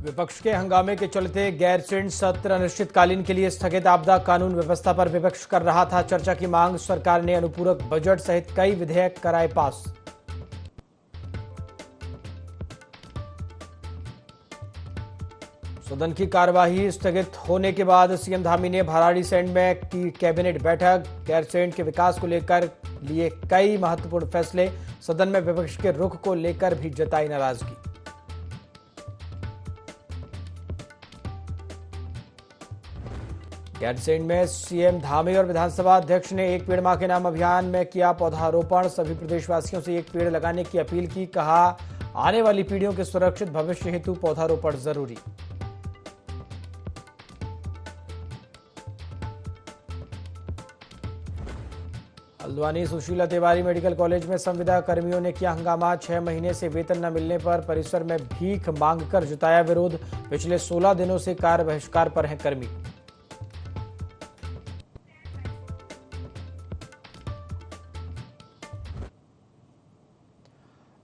विपक्ष के हंगामे के चलते गैरसैंण सत्र अनिश्चितकालीन के लिए स्थगित। आपदा कानून व्यवस्था पर विपक्ष कर रहा था चर्चा की मांग। सरकार ने अनुपूरक बजट सहित कई विधेयक कराए पास। सदन की कार्यवाही स्थगित होने के बाद सीएम धामी ने भराड़ीसैंण में की कैबिनेट बैठक। गैरसैंण के विकास को लेकर लिए कई महत्वपूर्ण फैसले। सदन में विपक्ष के रुख को लेकर भी जताई नाराजगी। गैरसैंण में सीएम धामी और विधानसभा अध्यक्ष ने एक पेड़ मां के नाम अभियान में किया पौधारोपण। सभी प्रदेशवासियों से एक पेड़ लगाने की अपील की। कहा, आने वाली पीढ़ियों के सुरक्षित भविष्य हेतु पौधारोपण जरूरी। हल्द्वानी सुशीला तिवारी मेडिकल कॉलेज में संविदा कर्मियों ने किया हंगामा। 6 महीने से वेतन न मिलने पर परिसर में भीख मांगकर जताया विरोध। पिछले 16 दिनों से कार्य बहिष्कार पर हैं कर्मी।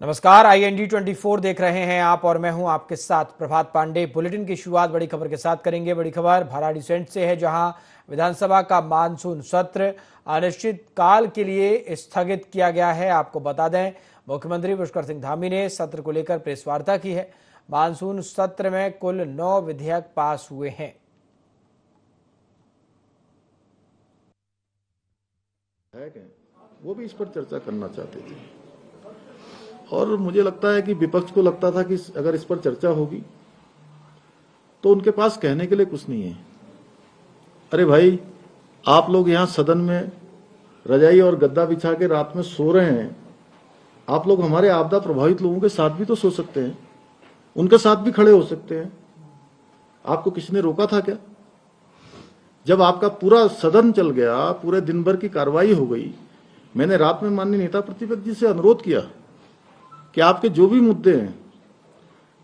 नमस्कार, IND 24 देख रहे हैं आप और मैं हूं आपके साथ प्रभात पांडे। बुलेटिन की शुरुआत बड़ी खबर के साथ करेंगे। बड़ी खबर भराड़ीसैंण से है, जहां विधानसभा का मानसून सत्र अनिश्चित काल के लिए स्थगित किया गया है। आपको बता दें, मुख्यमंत्री पुष्कर सिंह धामी ने सत्र को लेकर प्रेस वार्ता की है। मानसून सत्र में कुल 9 विधेयक पास हुए हैं। वो भी इस पर चर्चा करना चाहते थे और मुझे लगता है कि विपक्ष को लगता था कि अगर इस पर चर्चा होगी तो उनके पास कहने के लिए कुछ नहीं है। अरे भाई, आप लोग यहां सदन में रजाई और गद्दा बिछा के रात में सो रहे हैं। आप लोग हमारे आपदा प्रभावित लोगों के साथ भी तो सो सकते हैं, उनके साथ भी खड़े हो सकते हैं। आपको किसने रोका था क्या? जब आपका पूरा सदन चल गया, पूरे दिन भर की कार्रवाई हो गई, मैंने रात में माननीय नेता प्रतिपक्ष जी से अनुरोध किया कि आपके जो भी मुद्दे हैं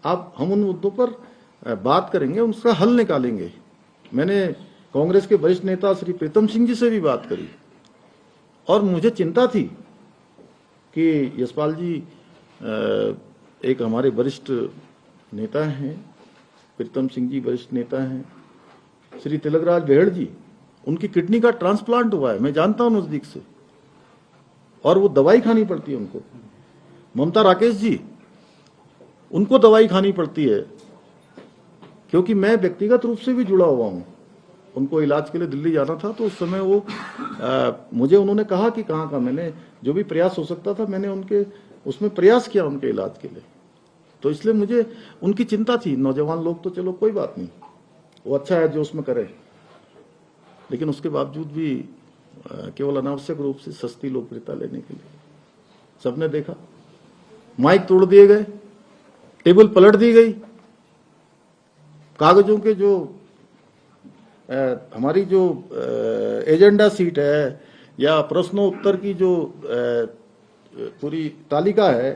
हम उन मुद्दों पर बात करेंगे, उसका हल निकालेंगे। मैंने कांग्रेस के वरिष्ठ नेता श्री प्रीतम सिंह जी से भी बात करी और मुझे चिंता थी कि यशपाल जी एक हमारे वरिष्ठ नेता हैं, प्रीतम सिंह जी वरिष्ठ नेता हैं, श्री तिलकराज बेहड़ जी, उनकी किडनी का ट्रांसप्लांट हुआ है, मैं जानता हूं नजदीक से, और वो दवाई खानी पड़ती है उनको। ममता राकेश जी, उनको दवाई खानी पड़ती है, क्योंकि मैं व्यक्तिगत रूप से भी जुड़ा हुआ हूं। उनको इलाज के लिए दिल्ली जाना था तो उस समय वो मुझे उन्होंने कहा कि कहाँ का, मैंने जो भी प्रयास हो सकता था मैंने उनके उसमें प्रयास किया उनके इलाज के लिए। तो इसलिए मुझे उनकी चिंता थी। नौजवान लोग तो चलो कोई बात नहीं, वो अच्छा है जो उसमें करे, लेकिन उसके बावजूद भी केवल अनावश्यक रूप से सस्ती लोकप्रियता लेने के लिए सबने देखा। माइक तोड़ दिए गए, टेबल पलट दी गई, कागजों के जो हमारी जो एजेंडा सीट है या प्रश्नोत्तर की जो पूरी तालिका है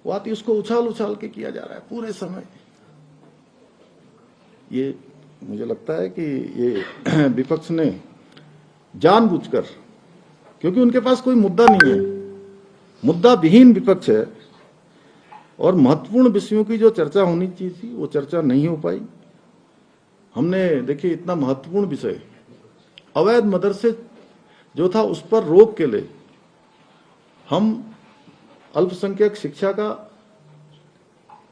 वो आती, उसको उछाल उछाल के किया जा रहा है पूरे समय। ये मुझे लगता है कि ये विपक्ष ने जानबूझकर, क्योंकि उनके पास कोई मुद्दा नहीं है, मुद्दा विहीन विपक्ष है और महत्वपूर्ण विषयों की जो चर्चा होनी चाहिए थी वो चर्चा नहीं हो पाई। हमने देखिए, इतना महत्वपूर्ण विषय अवैध मदरसे जो था उस पर रोक के लिए हम अल्पसंख्यक शिक्षा का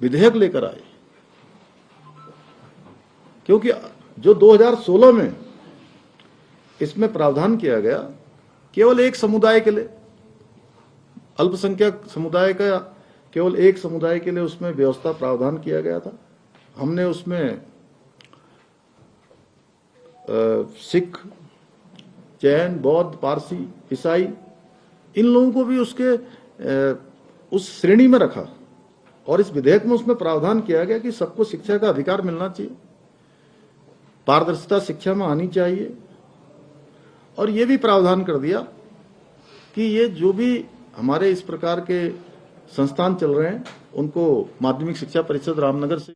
विधेयक लेकर आए, क्योंकि जो 2016 में इसमें प्रावधान किया गया केवल एक समुदाय के लिए, अल्पसंख्यक समुदाय का केवल एक समुदाय के लिए उसमें व्यवस्था प्रावधान किया गया था। हमने उसमें सिख, जैन, बौद्ध, पारसी, ईसाई, इन लोगों को भी उसके उस श्रेणी में रखा और इस विधेयक में उसमें प्रावधान किया गया कि सबको शिक्षा का अधिकार मिलना चाहिए, पारदर्शिता शिक्षा में आनी चाहिए, और ये भी प्रावधान कर दिया कि ये जो भी हमारे इस प्रकार के संस्थान चल रहे हैं उनको माध्यमिक शिक्षा परिषद रामनगर से।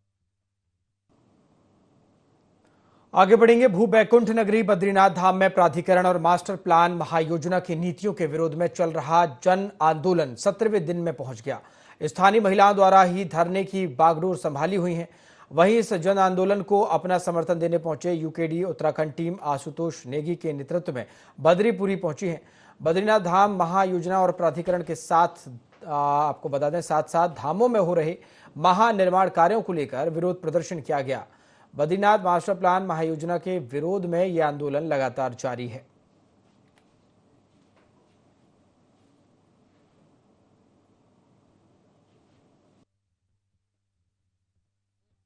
आगे बढ़ेंगे। भू बैकुंठ नगरी बद्रीनाथ धाम में प्राधिकरण और मास्टर प्लान महायोजना की नीतियों के विरोध में चल रहा जन आंदोलन 17वें दिन में पहुंच गया। स्थानीय महिलाओं द्वारा ही धरने की बागडोर संभाली हुई है। वहीं इस जन आंदोलन को अपना समर्थन देने पहुंचे यूकेडी उत्तराखंड टीम आशुतोष नेगी के नेतृत्व में बद्रीपुरी पहुंची है। बद्रीनाथ धाम महायोजना और प्राधिकरण के साथ आपको बता दें साथ साथ धामों में हो रहे महानिर्माण कार्यों को लेकर विरोध प्रदर्शन किया गया। बद्रीनाथ मास्टर प्लान महायोजना के विरोध में यह आंदोलन लगातार जारी है।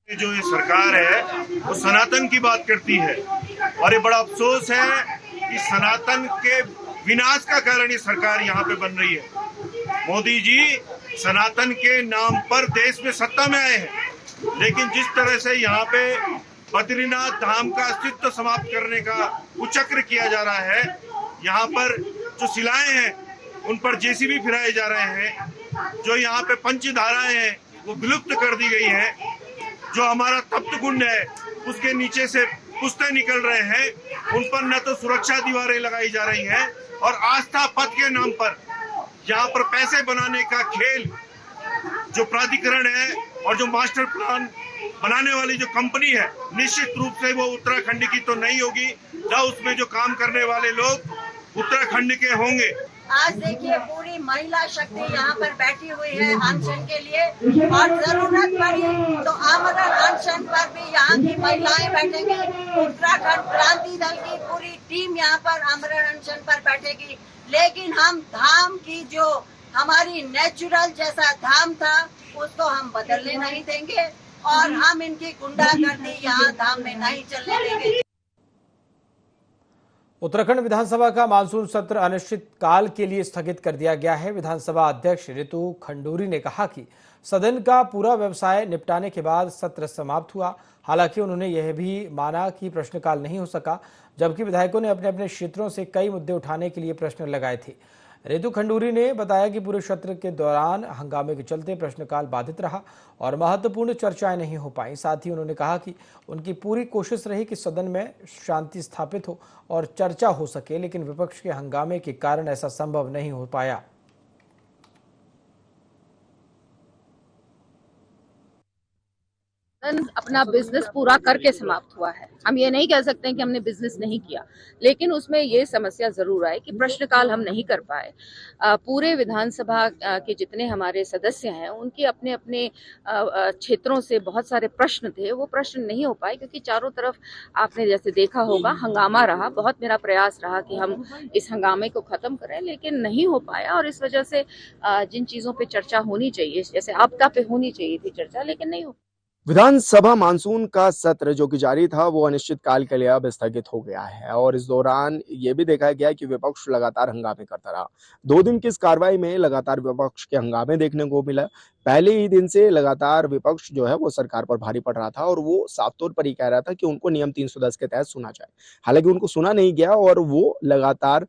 जो ये सरकार है वो सनातन की बात करती है और ये बड़ा अफसोस है कि सनातन के विनाश का कारण ये सरकार यहाँ पे बन रही है। मोदी जी सनातन के नाम पर देश में सत्ता में आए हैं, लेकिन जिस तरह से यहाँ पे बद्रीनाथ धाम का अस्तित्व समाप्त करने का कुचक्र किया जा रहा है, यहाँ पर जो शिलाएं हैं उन पर जेसीबी फिराए जा रहे हैं, जो यहाँ पे पंचधाराएं हैं वो विलुप्त कर दी गई है, जो हमारा तप्त कुंड है उसके नीचे से पुस्ते निकल रहे हैं, उन पर न तो सुरक्षा दीवारें लगाई जा रही हैं और आस्था पथ के नाम पर यहाँ पर पैसे बनाने का खेल जो प्राधिकरण है और जो मास्टर प्लान बनाने वाली जो कंपनी है, निश्चित रूप से वो उत्तराखंड की तो नहीं होगी, जब उसमें जो काम करने वाले लोग उत्तराखंड के होंगे। आज देखिए पूरी महिला शक्ति यहाँ पर बैठी हुई है अनशन के लिए, और जरूरत पड़ी तो आमरण अनशन पर भी यहाँ की महिलाएं बैठेंगी। उत्तराखंड क्रांति दल की पूरी टीम यहाँ पर आमरण अनशन पर बैठेगी, लेकिन हम धाम की जो हमारी नेचुरल जैसा धाम था उसको हम बदलने नहीं देंगे और हम इनकी गुंडागर्दी यहाँ धाम में नहीं चलने देंगे। उत्तराखंड विधानसभा का मानसून सत्र अनिश्चित काल के लिए स्थगित कर दिया गया है। विधानसभा अध्यक्ष रितु खंडूरी ने कहा कि सदन का पूरा व्यवसाय निपटाने के बाद सत्र समाप्त हुआ। हालांकि उन्होंने यह भी माना कि प्रश्नकाल नहीं हो सका, जबकि विधायकों ने अपने अपने क्षेत्रों से कई मुद्दे उठाने के लिए प्रश्न लगाए थे। रितु खंडूरी ने बताया कि पूरे सत्र के दौरान हंगामे के चलते प्रश्नकाल बाधित रहा और महत्वपूर्ण चर्चाएं नहीं हो पाई। साथ ही उन्होंने कहा कि उनकी पूरी कोशिश रही कि सदन में शांति स्थापित हो और चर्चा हो सके, लेकिन विपक्ष के हंगामे के कारण ऐसा संभव नहीं हो पाया। अपना बिजनेस पूरा करके समाप्त हुआ है। हम ये नहीं कह सकते हैं कि हमने बिजनेस नहीं किया, लेकिन उसमें ये समस्या जरूर आई कि प्रश्नकाल हम नहीं कर पाए। पूरे विधानसभा के जितने हमारे सदस्य हैं उनके अपने अपने क्षेत्रों से बहुत सारे प्रश्न थे, वो प्रश्न नहीं हो पाए क्योंकि चारों तरफ आपने जैसे देखा होगा हंगामा रहा। बहुत मेरा प्रयास रहा कि हम इस हंगामे को खत्म करें, लेकिन नहीं हो पाया और इस वजह से जिन चीजों पे चर्चा होनी चाहिए, जैसे आपदा पे होनी चाहिए थी चर्चा, लेकिन नहीं हो। विधानसभा मानसून का सत्र जो कि जारी था वो अनिश्चित काल के लिए अब स्थगित हो गया है और इस दौरान ये भी देखा गया कि विपक्ष लगातार हंगामे करता रहा। 2 दिन की इस कार्रवाई में लगातार विपक्ष के हंगामे देखने को मिला। पहले ही दिन से लगातार विपक्ष जो है वो सरकार पर भारी पड़ रहा था और वो साफ तौर पर ही कह रहा था कि उनको नियम 310 के तहत सुना जाए। हालांकि उनको सुना नहीं गया और वो लगातार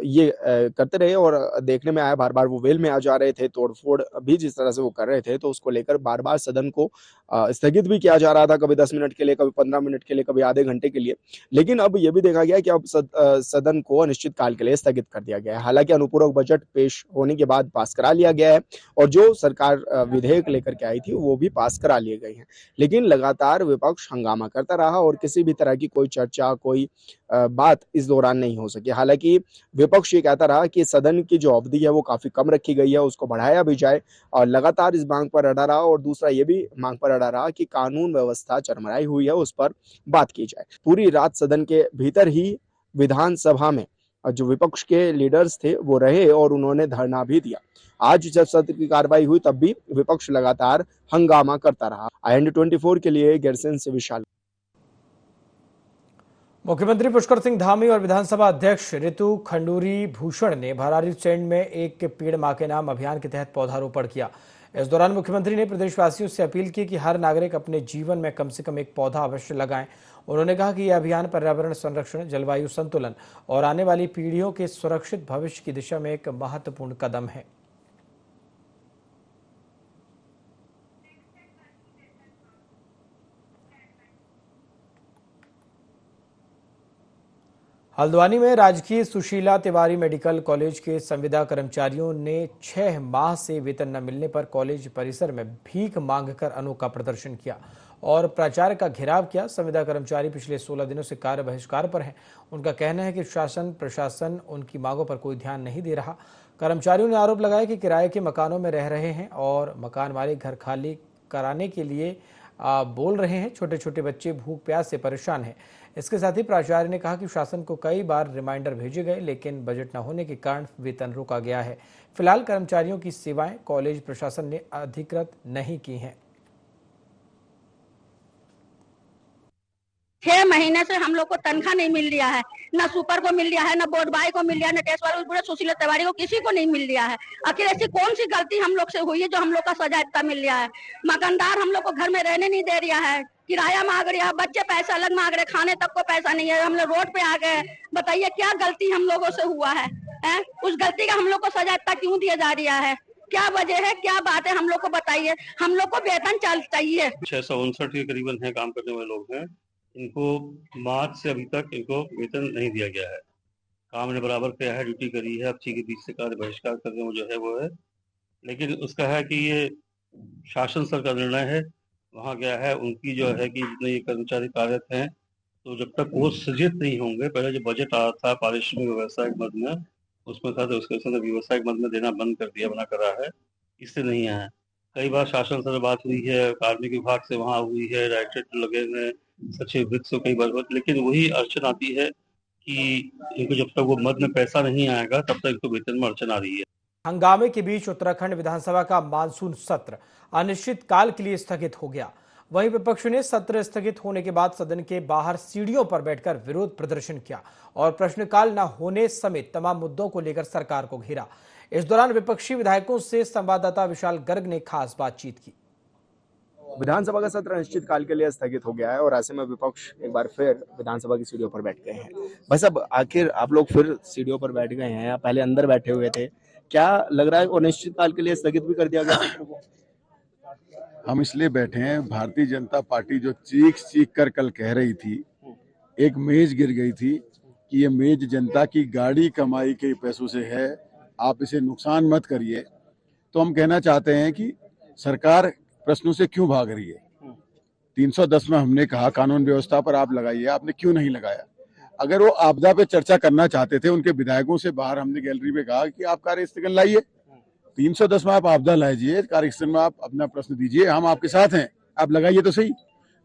ये करते रहे और देखने में आया बार बार वो वेल में आ जा रहे थे। तोड़फोड़ भी जिस तरह से वो कर रहे थे तो उसको लेकर बार बार सदन को स्थगित भी किया जा रहा था, कभी 10 मिनट के लिए, कभी 15 मिनट के लिए, कभी आधे घंटे के लिए। लेकिन अब ये भी देखा गया कि अब सदन को अनिश्चित काल के लिए स्थगित कर दिया गया है। हालांकि अनुपूरक बजट पेश होने के बाद पास करा लिया गया है और जो सरकार विधेयक लेकर के आई थी वो भी पास करा लिए गए हैं, लेकिन लगातार विपक्ष हंगामा करता रहा और किसी भी तरह की कोई चर्चा, कोई बात इस दौरान नहीं हो सकी। हालांकि विपक्ष ये कहता रहा कि सदन की जो अवधि है वो काफी कम रखी गई है, उसको बढ़ाया भी जाए और लगातार इस मांग पर अड़ा रहा और दूसरा ये भी मांग पर अड़ा रहा कि कानून व्यवस्था चरमराई हुई है उस पर बात की जाए। पूरी रात सदन के भीतर ही विधानसभा में जो विपक्ष के लीडर्स थे वो रहे और उन्होंने धरना भी दिया। आज जब सत्र की कार्रवाई हुई तब भी विपक्ष लगातार हंगामा करता रहा। IND24 के लिए गैरसैंण से विशाल। मुख्यमंत्री पुष्कर सिंह धामी और विधानसभा अध्यक्ष रितु खंडूरी भूषण ने भराड़ीसैंण में एक पेड़ मां के नाम अभियान के तहत पौधारोपण किया। इस दौरान मुख्यमंत्री ने प्रदेशवासियों से अपील की कि हर नागरिक अपने जीवन में कम से कम एक पौधा अवश्य लगाएं। उन्होंने कहा कि यह अभियान पर्यावरण संरक्षण, जलवायु संतुलन और आने वाली पीढ़ियों के सुरक्षित भविष्य की दिशा में एक महत्वपूर्ण कदम है। हल्द्वानी में राजकीय सुशीला तिवारी मेडिकल कॉलेज के संविदा कर्मचारियों ने 6 माह से वेतन न मिलने पर कॉलेज परिसर में भीख मांगकर अनोखा प्रदर्शन किया। और प्राचार्य का घेराव किया। संविदा कर्मचारी पिछले 16 दिनों से कार्य बहिष्कार पर हैं। उनका कहना है कि शासन प्रशासन उनकी मांगों पर कोई ध्यान नहीं दे रहा। कर्मचारियों ने आरोप लगाया कि किराए के मकानों में रह रहे हैं और मकान मालिक घर खाली कराने के लिए बोल रहे हैं। छोटे छोटे बच्चे भूख प्यास से परेशान हैं। इसके साथ ही प्राचार्य ने कहा कि शासन को कई बार रिमाइंडर भेजे गए, लेकिन बजट न होने के कारण वेतन रोका गया है। फिलहाल कर्मचारियों की सेवाएं कॉलेज प्रशासन ने अधिकृत नहीं की हैं। 6 महीने से हम लोग को तनख्वाह नहीं मिल रहा है, न सुपर को मिल रहा है, न बोर्ड बॉय को मिल रहा है, न टेस्ट वाले पूरे सुशील तिवारी को किसी को नहीं मिल रहा है। आखिर ऐसी कौन सी गलती हम लोग से हुई है जो हम लोग का सजा इतना मिल रहा है? मकानदार हम लोग को घर में रहने नहीं दे रहा है, किराया मांग रहा है, बच्चे पैसा अलग मांग रहे, खाने तक को पैसा नहीं है, हम लोग रोड पे आ गए। बताइए क्या गलती हम लोगों से हुआ है? उस गलती का हम लोग को सजा इतना क्यों दिया जा रहा है? क्या वजह है, क्या बात है, हम लोग को बताइए। हम लोग को वेतन चाहिए। 659 के करीबन है काम करने वाले लोग हैं। इनको मार्च से अभी तक इनको वेतन नहीं दिया गया है। काम ने बराबर किया है, ड्यूटी करी है, अब 6 के बीच से कार्य बहिष्कार करने में जो है वो है, लेकिन उसका है कि ये शासन स्तर का निर्णय है। वहाँ क्या है उनकी जो है कि जितने ये कर्मचारी कार्यरत हैं, तो जब तक वो सृजित नहीं होंगे, पहले जो बजट आया था पारिश्रमिक व्यवसायिक मद में, उसमें था तो उसके अंदर व्यवसायिक मद में देना बंद कर दिया, बना करा है, इससे नहीं आया। कई बार शासन से बात हुई है, कार्मिक विभाग से वहाँ हुई है, डायरेक्टरेट लगे हैं, सचिव वित्त से कई बार, लेकिन वही अड़चन आती है कि इनको जब तक वो मद में पैसा नहीं आएगा तब तक इनको वेतन में अड़चन आ रही है। हंगामे के बीच उत्तराखंड विधानसभा का मानसून सत्र अनिश्चितकाल के लिए स्थगित हो गया। वहीं विपक्ष ने सत्र स्थगित होने के बाद सदन के बाहर सीढ़ियों पर बैठकर विरोध प्रदर्शन किया और प्रश्नकाल न होने समेत तमाम मुद्दों को लेकर सरकार को घेरा। इस दौरान विपक्षी विधायकों से संवाददाता विशाल गर्ग ने खास बातचीत की। विधानसभा का सत्र अनिश्चितकाल के लिए स्थगित हो गया है और ऐसे में विपक्ष एक बार फिर विधानसभा की सीढ़ियों पर बैठ गए हैं। भाई साहब, आखिर आप लोग फिर सीढ़ियों पर बैठ गए हैं या पहले अंदर बैठे हुए थे? क्या लग रहा है अनिश्चितकाल के लिए स्थगित भी कर दिया गया सत्र को? हम इसलिए बैठे हैं, भारतीय जनता पार्टी जो चीख कर कल कह रही थी, एक मेज गिर गई थी कि ये मेज जनता की गाड़ी कमाई के पैसों से है, आप इसे नुकसान मत करिए। तो हम कहना चाहते हैं कि सरकार प्रश्नों से क्यों भाग रही है। 310 में हमने कहा कानून व्यवस्था पर आप लगाइए, आपने क्यों नहीं लगाया? अगर वो आपदा पे चर्चा करना चाहते थे, उनके विधायकों से बाहर हमने गैलरी में कहा कि आप कार्य स्थगन लाइए, 310 में आप आपदा लाइए, कार्य स्थगन में आप अपना प्रश्न दीजिए, हम आपके साथ हैं, आप लगाइए तो सही।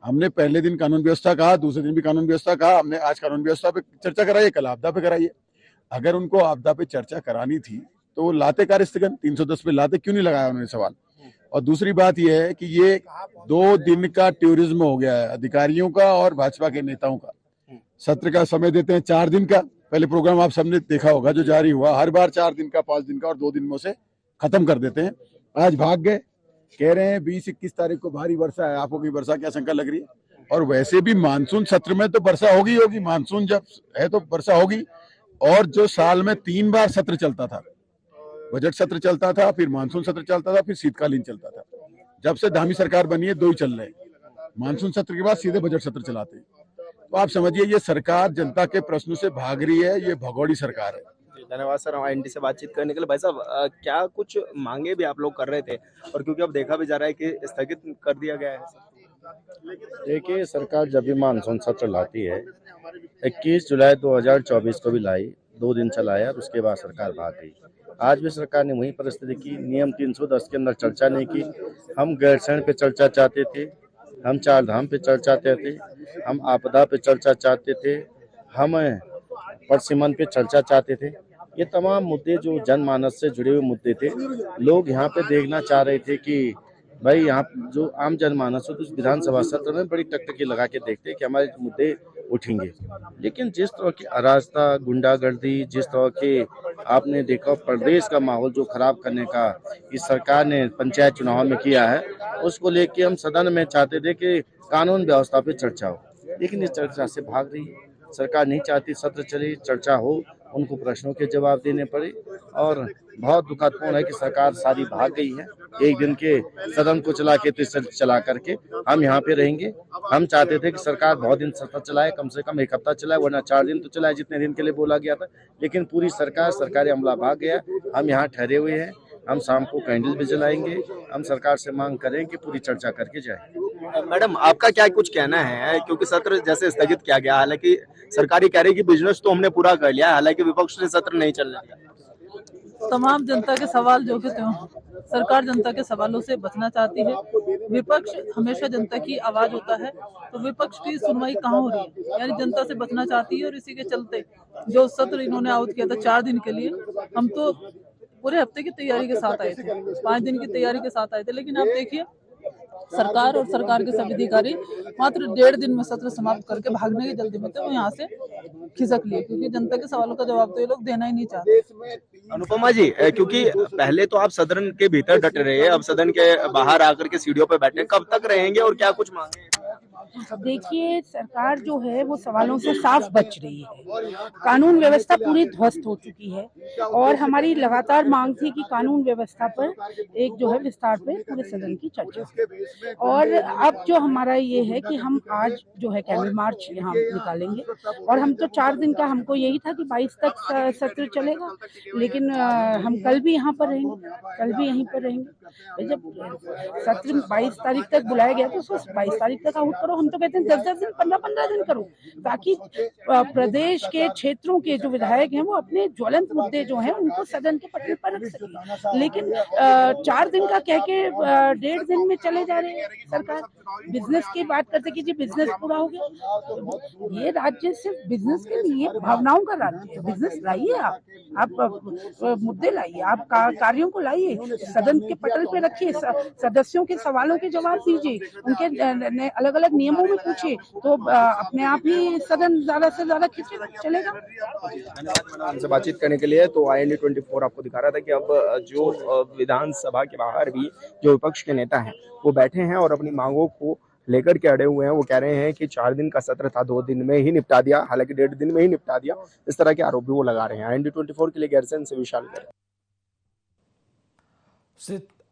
हमने पहले दिन कानून व्यवस्था कहा, दूसरे दिन भी कानून व्यवस्था कहा, हमने आज कानून व्यवस्था पे चर्चा कराइए, कल आपदा पे कराइए। अगर उनको आपदा पे चर्चा करानी थी तो वो लाते कार्य स्थगन, 310 पे लाते, क्यों नहीं लगाया उन्होंने सवाल। और दूसरी बात यह है कि ये 2 दिन का टूरिज्म हो गया है अधिकारियों का और भाजपा के नेताओं का। सत्र का समय देते हैं 4 दिन का, पहले प्रोग्राम आप सबने देखा होगा जो जारी हुआ, हर बार 4 दिन का, 5 दिन का और 2 दिन में से खत्म कर देते हैं। आज भाग गए, कह रहे हैं 20-21 तारीख को भारी वर्षा है। आपको की वर्षा क्या शंका लग रही है? और वैसे भी मानसून सत्र में तो वर्षा होगी, मानसून जब है तो वर्षा होगी। और जो साल में 3 बार सत्र चलता था, बजट सत्र चलता था, फिर मानसून सत्र चलता था, फिर शीतकालीन चलता था। जब से धामी सरकार बनी है 2 ही चल रहे हैं, मानसून सत्र के बाद सीधे बजट सत्र चलाते हैं। तो आप समझिए ये सरकार जनता के प्रश्नों से भाग रही है, ये भगोड़ी सरकार है। धन्यवाद सर हमारे एनडी से बातचीत करने के लिए। भाई साहब, क्या कुछ मांगे भी आप लोग कर रहे थे और क्योंकि अब देखा भी जा रहा है कि स्थगित कर दिया गया है? देखिए, सरकार जब भी मानसून सत्र लाती है, 21 जुलाई 2024 को भी लाई, 2 दिन चलाया और उसके बाद सरकार भाग गई। आज भी सरकार ने वही परिस्थिति की, नियम 310 के अंदर चर्चा नहीं की। हम गैरसैंण पे चर्चा चाहते थे, हम 4 धाम पे चर्चा चाहते थे, हम आपदा पे चर्चा चाहते थे, हम परसिमन पे चर्चा चाहते थे। ये तमाम मुद्दे जो जनमानस से जुड़े हुए मुद्दे थे, लोग यहाँ पे देखना चाह रहे थे कि भाई यहाँ जो आम जनमानस हो तो उस विधानसभा सत्र में बड़ी टकटकी लगा के देखते कि हमारे मुद्दे उठेंगे। लेकिन जिस तरह की अराजकता, गुंडागर्दी, जिस तरह के आपने देखा प्रदेश का माहौल जो खराब करने का इस सरकार ने पंचायत चुनाव में किया है, उसको लेके हम सदन में चाहते थे कि कानून व्यवस्था पे चर्चा हो, लेकिन इस चर्चा से भाग रही है सरकार। नहीं चाहती सत्र चले, चर्चा हो, उनको प्रश्नों के जवाब देने पड़े। और बहुत दुखदपूर्ण है कि सरकार सारी भाग गई है। एक दिन के सदन को चला के चला करके हम यहाँ पे रहेंगे। हम चाहते थे कि सरकार बहुत दिन सत्र चलाए, कम से कम 1 हफ्ता चलाए, वरना 4 दिन तो चलाए जितने दिन के लिए बोला गया था। लेकिन पूरी सरकारी अमला भाग गया। हम यहाँ ठहरे हुए हैं, हम शाम को कैंडल भी जलाएंगे। हम सरकार से मांग करें कि पूरी चर्चा करके जाए। मैडम आपका क्या कुछ कहना है, क्योंकि सत्र जैसे स्थगित किया गया, हालांकि सरकारी कह रही है कि बिजनेस तो हमने पूरा कर लिया, हालांकि विपक्ष ने सत्र नहीं चलने दिया। तमाम जनता के सवाल जो कि त्यों सरकार जनता के सवालों से बचना चाहती है। विपक्ष हमेशा जनता की आवाज होता है, तो विपक्ष की सुनवाई कहाँ हो रही है, यानी जनता से बचना चाहती है। और इसी के चलते जो सत्र इन्होंने आहूत किया था 4 दिन के लिए, हम तो पूरे हफ्ते की तैयारी के साथ आए थे, 5 दिन की तैयारी के साथ आए थे, लेकिन आप देखिए सरकार और सरकार के सभी अधिकारी मात्र 1.5 दिन में सत्र समाप्त करके भागने की जल्दी में थे, वो यहाँ से खिसक लिए, क्योंकि जनता के सवालों का जवाब तो ये लोग देना ही नहीं चाहते। अनुपमा जी, क्योंकि पहले तो आप सदन के भीतर डटे रहे, अब सदन के बाहर आकर के सीढ़ियों पर बैठे, कब तक रहेंगे और क्या कुछ मांगे? देखिए, सरकार जो है वो सवालों से साफ बच रही है। कानून व्यवस्था पूरी ध्वस्त हो चुकी है और हमारी लगातार मांग थी कि कानून व्यवस्था पर एक जो है विस्तार पे पूरे सदन की चर्चा। और अब जो हमारा ये है कि हम आज जो है कैंडल मार्च यहाँ निकालेंगे, और हम तो 4 दिन का, हमको यही था कि 22 तक सत्र चलेगा, लेकिन हम कल भी यहाँ पर रहेंगे, कल भी यहीं पर रहेंगे। जब सत्र 22 तारीख तक बुलाया गया तो उसको 22 तारीख तक आउट करो। हम तो कहते हैं 10-10 दिन, 15-15 दिन करो, ताकि प्रदेश के क्षेत्रों के जो विधायक हैं वो अपने ज्वलंत मुद्दे जो हैं उनको सदन के पटल पर रख सके। लेकिन 4 दिन का कह के 1.5 दिन में चले जा रहे हैं सरकार। बिजनेस की बात करते कि जी बिजनेस पूरा हो गया। ये राज्य सिर्फ बिजनेस के लिए भावनाओं का राज्य है। बिजनेस लाइए, आप मुद्दे लाइए, आप कार्यों को लाइए, सदन के पटल पे रखिए, सदस्यों के सवालों के जवाब दीजिए, उनके अलग अलग नियमों में पूछिए, तो अपने आप ही सदन ज्यादा से ज्यादा चलेगा। हमसे बातचीत करने के लिए तो IND 24 आपको दिखा रहा था कि अब जो विधानसभा के बाहर भी जो विपक्ष के नेता हैं वो बैठे हैं और अपनी मांगों को लेकर के अड़े हुए हैं। वो कह रहे हैं कि 4 दिन का सत्र था, 2 दिन में ही निपटा दिया, हालांकि 1.5 दिन में ही निपटा दिया, इस तरह के आरोप भी वो लगा रहे हैं। IND 24 के लिए गैरसैंण से विशाल।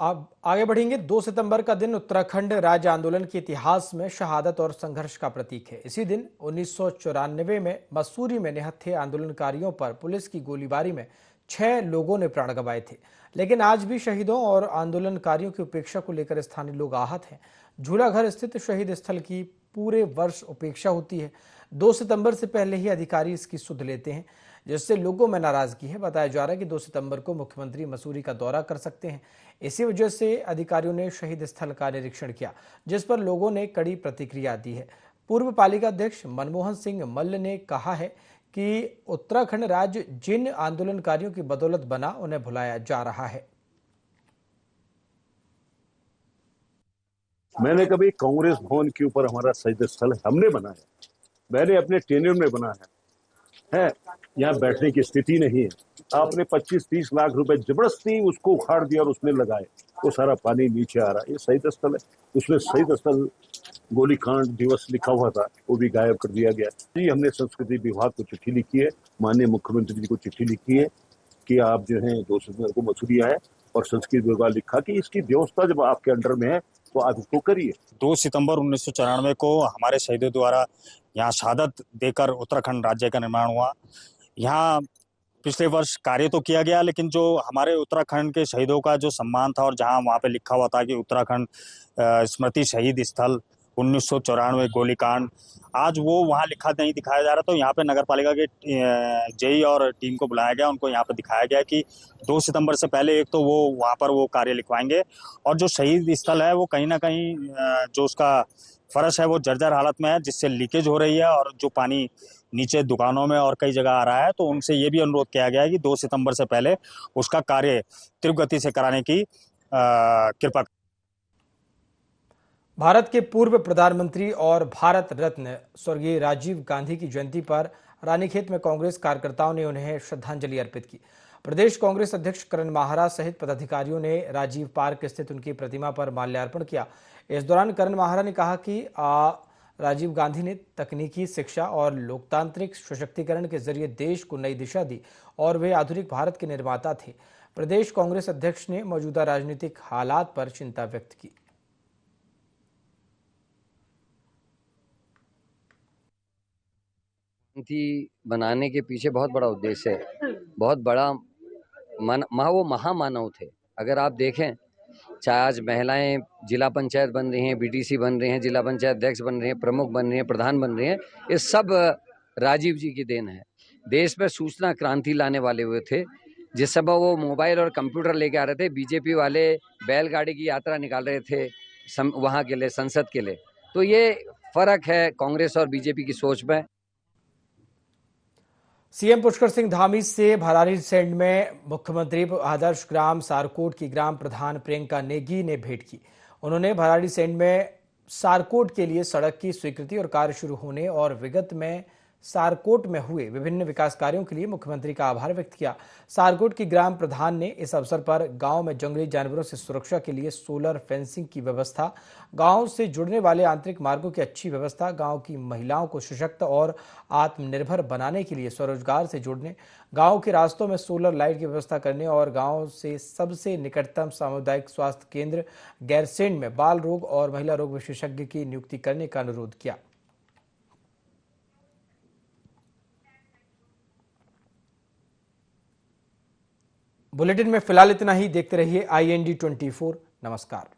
अब आगे बढ़ेंगे। 2 सितंबर का दिन उत्तराखंड राज्य आंदोलन के इतिहास में शहादत और संघर्ष का प्रतीक है। इसी दिन 1994 में मसूरी में निहत्थे आंदोलनकारियों पर पुलिस की गोलीबारी में 6 लोगों ने प्राण गंवाए थे, लेकिन आज भी शहीदों और आंदोलनकारियों की उपेक्षा को लेकर स्थानीय लोग आहत हैं। झूलाघर स्थित शहीद स्थल की पूरे वर्ष उपेक्षा होती है। 2 सितंबर से पहले ही अधिकारी इसकी सुध लेते हैं, जिससे लोगों में नाराजगी है। बताया जा रहा है कि 2 सितंबर को मुख्यमंत्री मसूरी का दौरा कर सकते हैं। इसी वजह से अधिकारियों ने शहीद स्थल का निरीक्षण किया, जिस पर लोगों ने कड़ी प्रतिक्रिया दी है। पूर्व पालिका अध्यक्ष मनमोहन सिंह मल्ल ने कहा है कि उत्तराखंड राज्य जिन आंदोलनकारियों की बदौलत बना, उन्हें भुलाया जा रहा है। मैंने कभी कांग्रेस भवन के ऊपर हमारा शहीद स्थल हमने बनाया, मैंने अपने टेन्योर में बनाया है। यहाँ बैठने की स्थिति नहीं है। आपने 25-30 लाख रुपए जबरदस्ती उसको उखाड़ दिया और उसमें लगाए, वो सारा पानी नीचे आ रहा है। ये शहीद स्थल है, उसमें शहीद स्थल गोलीकांड दिवस लिखा हुआ था, वो भी गायब कर दिया गया। जी, हमने संस्कृति विभाग को चिट्ठी लिखी है, माननीय मुख्यमंत्री जी को चिट्ठी लिखी है कि आप जो है 2 सितंबर को मसूरी आए, और संस्कृति विभाग लिखा कि इसकी व्यवस्था जब आपके अंडर में है तो आप इसको करिए। 2 सितंबर 1994 को हमारे शहीदों द्वारा यहाँ शहादत देकर उत्तराखंड राज्य का निर्माण हुआ। यहाँ पिछले वर्ष कार्य तो किया गया, लेकिन जो हमारे उत्तराखंड के शहीदों का जो सम्मान था, और जहाँ वहाँ पे लिखा हुआ था कि उत्तराखंड स्मृति शहीद स्थल 1994 गोलीकांड, आज वो वहाँ लिखा नहीं दिखाया जा रहा। तो यहाँ पे नगर पालिका के जेई और टीम को बुलाया गया, उनको यहाँ पे दिखाया गया कि 2 सितंबर से पहले एक तो वो वहाँ पर वो कार्य लिखवाएंगे, और जो शहीद स्थल है वो कहीं ना कहीं जो उसका फर्श है वो जर्जर हालत में है, जिससे लीकेज हो रही है और जो पानी नीचे दुकानों में और कई जगह आ रहा है। तो उनसे ये भी अनुरोध किया गया है कि 2 सितंबर से पहले उसका कार्य तीव्र गति से कराने की कृपा। भारत के पूर्व प्रधानमंत्री और भारत रत्न स्वर्गीय राजीव गांधी की जयंती पर रानीखेत में कांग्रेस कार्यकर्ताओं ने उन्हें श्रद्धांजलि अर्पित की। प्रदेश कांग्रेस अध्यक्ष करण माहरा सहित पदाधिकारियों ने राजीव पार्क स्थित उनकी प्रतिमा पर माल्यार्पण किया। इस दौरान करण माहरा ने कहा कि राजीव गांधी ने तकनीकी शिक्षा और लोकतांत्रिक सशक्तिकरण के जरिए देश को नई दिशा दी और वे आधुनिक भारत के निर्माता थे। प्रदेश कांग्रेस अध्यक्ष ने मौजूदा राजनीतिक हालात पर चिंता व्यक्त की। बनाने के पीछे बहुत बड़ा उद्देश्य है, बहुत बड़ा वो महामानव थे। अगर आप देखें चाहे आज महिलाएं जिला पंचायत बन रही हैं, बीडीसी बन रहे हैं, जिला पंचायत अध्यक्ष बन रहे हैं, प्रमुख बन रहे हैं, प्रधान बन रहे हैं, ये सब राजीव जी की देन है। देश में सूचना क्रांति लाने वाले हुए थे। जिस समय वो मोबाइल और कंप्यूटर लेके आ रहे थे, बीजेपी वाले बैलगाड़ी की यात्रा निकाल रहे थे वहां के लिए, संसद के लिए। तो ये फर्क है कांग्रेस और बीजेपी की सोच में। सीएम पुष्कर सिंह धामी से भराड़ीसैंण में मुख्यमंत्री आदर्श ग्राम सारकोट की ग्राम प्रधान प्रियंका नेगी ने भेंट की। उन्होंने भराड़ीसैंण में सारकोट के लिए सड़क की स्वीकृति और कार्य शुरू होने और विगत में सारकोट में हुए विभिन्न विकास कार्यों के लिए मुख्यमंत्री का आभार व्यक्त किया। सारकोट की ग्राम प्रधान ने इस अवसर पर गांव में जंगली जानवरों से सुरक्षा के लिए सोलर फेंसिंग की व्यवस्था, गांव से जुड़ने वाले आंतरिक मार्गों की अच्छी व्यवस्था, गांव की महिलाओं को सशक्त और आत्मनिर्भर बनाने के लिए स्वरोजगार से जोड़ने, गांव के रास्तों में सोलर लाइट की व्यवस्था करने और गांव से सबसे निकटतम सामुदायिक स्वास्थ्य केंद्र गैरसैंण में बाल रोग और महिला रोग विशेषज्ञ की नियुक्ति करने का अनुरोध किया। बुलेटिन में फिलहाल इतना ही। देखते रहिए IND 24। नमस्कार।